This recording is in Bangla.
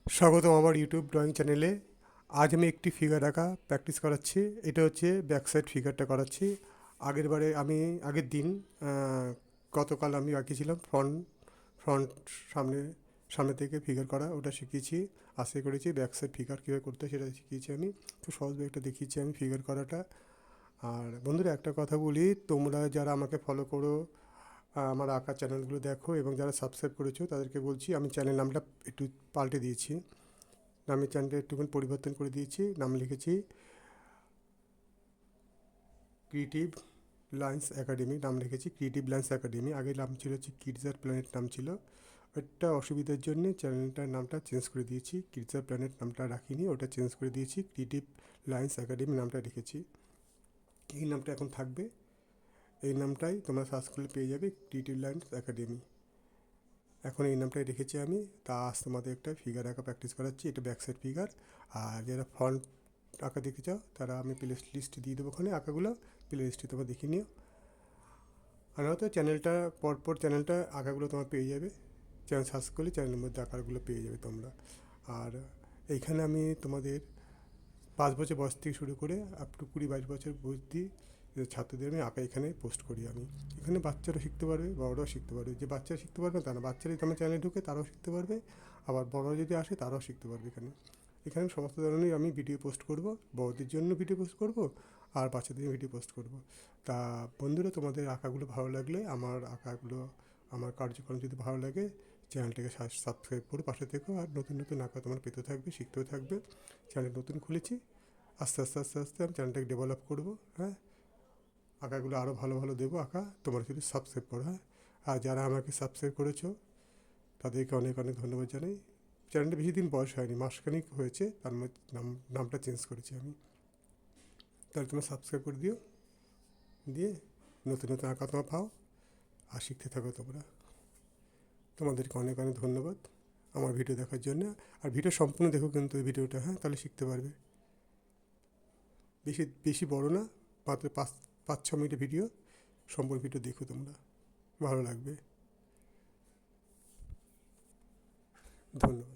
স্বাগতম আমার ইউটিউব ড্রয়িং চ্যানেলে। আজ আমি একটি ফিগার আঁকা প্র্যাকটিস করাচ্ছি। এটা হচ্ছে ব্যাক সাইড ফিগারটা করাচ্ছি। আগের দিন আহ, গতকাল আমি আঁকিয়েছিলাম ফ্রন্ট ফ্রন্ট সামনে সামনে থেকে ফিগার করা, ওটা শিখিয়েছি। আশা করেছি ব্যাক সাইড ফিগার কীভাবে করতে হয় সেটা শিখিয়েছি আমি। খুব সহজভাবে একটা দেখিয়েছি আমি ফিগার করাটা। আর বন্ধুরা, একটা কথা বলি, তোমরা যারা আমাকে ফলো করো, আমার আঁকা চ্যানেলগুলো দেখো এবং যারা সাবস্ক্রাইব করেছো তাদেরকে বলছি, আমি চ্যানেল নামটা একটু পাল্টে দিয়েছি। নামের চ্যানেলটা একটুখানি পরিবর্তন করে দিয়েছি। নাম লিখেছি ক্রিয়েটিভ লাইন্স একাডেমি, নাম লিখেছি ক্রিয়েটিভ লাইন্স একাডেমি। আগে নাম ছিল হচ্ছে কিডসার প্ল্যানেট নাম ছিল। একটা অসুবিধার জন্য চ্যানেলটার নামটা চেঞ্জ করে দিয়েছি। কিডসার প্ল্যানেট নামটা রাখিনি, ওটা চেঞ্জ করে দিয়েছি, ক্রিয়েটিভ লাইন্স একাডেমি নামটা রেখেছি। এই নামটা এখন থাকবে। এই নামটাই তোমরা সার্চ করলে পেয়ে যাবে, ক্রিয়েটিভ লাইন্স একাডেমি। এখন এই নামটাই রেখেছি আমি। তা আজ তোমাদের একটা ফিগার আঁকা প্র্যাকটিস করাচ্ছি। এটা ব্যাক সাইড ফিগার। আর যারা ফ্রন্ট আঁকা দেখতে চাও তারা আমি প্লে লিস্ট দিয়ে দেবো, ওখানে আঁকাগুলো প্লে লিস্টে তোমরা দেখে নিও। আর নয়তো চ্যানেলটা পরপর চ্যানেলটা আঁকাগুলো তোমার পেয়ে যাবে। চ্যানেল সার্চ করলে চ্যানেলের মধ্যে আঁকাগুলো পেয়ে যাবে তোমরা। আর এইখানে আমি তোমাদের 5 বছর বয়স থেকে শুরু করে আপ টু 20-22 বছর অবধি ছাত্রদের আমি আঁকা এখানে পোস্ট করি আমি। এখানে বাচ্চারা শিখতে পারবে, বড়রাও শিখতে পারবে। যে বাচ্চারা শিখতে পারবে তা না, বাচ্চারাই তোমার চ্যানেলে ঢুকে তারাও শিখতে পারবে। আবার বড়রা যদি আসে তারাও শিখতে পারবে এখানে। এখানে সমস্ত ধরনের আমি ভিডিও পোস্ট করব। বড়দের জন্য ভিডিও পোস্ট করব, আর বাচ্চাদের জন্য ভিডিও পোস্ট করব। তা বন্ধুরা, তোমাদের আঁকাগুলো ভালো লাগলে, আমার আঁকাগুলো, আমার কার্যক্রম যদি ভালো লাগে, চ্যানেলটাকে সাবস্ক্রাইব করে পাশে থেকো। আর নতুন নতুন আঁকা তোমার পেতে থাকবে, শিখতেও থাকবে। চ্যানেল নতুন খুলেছি, আস্তে আস্তে আস্তে আস্তে আমি চ্যানেলটাকে ডেভেলপ করবো। হ্যাঁ, আঁকাগুলো আরও ভালো ভালো দেবো আঁকা, তোমরা শুধু সাবস্ক্রাইব করো। হ্যাঁ, আর যারা আমাকে সাবস্ক্রাইব করেছো তাদেরকে অনেক অনেক ধন্যবাদ জানাই। চ্যানেলটা বেশি দিন বয়স হয়নি, মাসখানিক হয়েছে, তার মধ্যে নামটা চেঞ্জ করেছি আমি। তাহলে তোমরা সাবস্ক্রাইব করে দিও, দিয়ে নতুন নতুন আঁকা তোমার পাও আর শিখতে থাকো তোমরা। তোমাদেরকে অনেক অনেক ধন্যবাদ আমার ভিডিও দেখার জন্য। আর ভিডিও সম্পূর্ণ দেখো কিন্তু এই ভিডিওটা, হ্যাঁ, তাহলে শিখতে পারবে। বেশি বেশি বড় না, মাত্র 5-6 মিনিটের ভিডিও। সম্পূর্ণ ভিডিও দেখো তোমরা, ভালো লাগবে। ধন্যবাদ।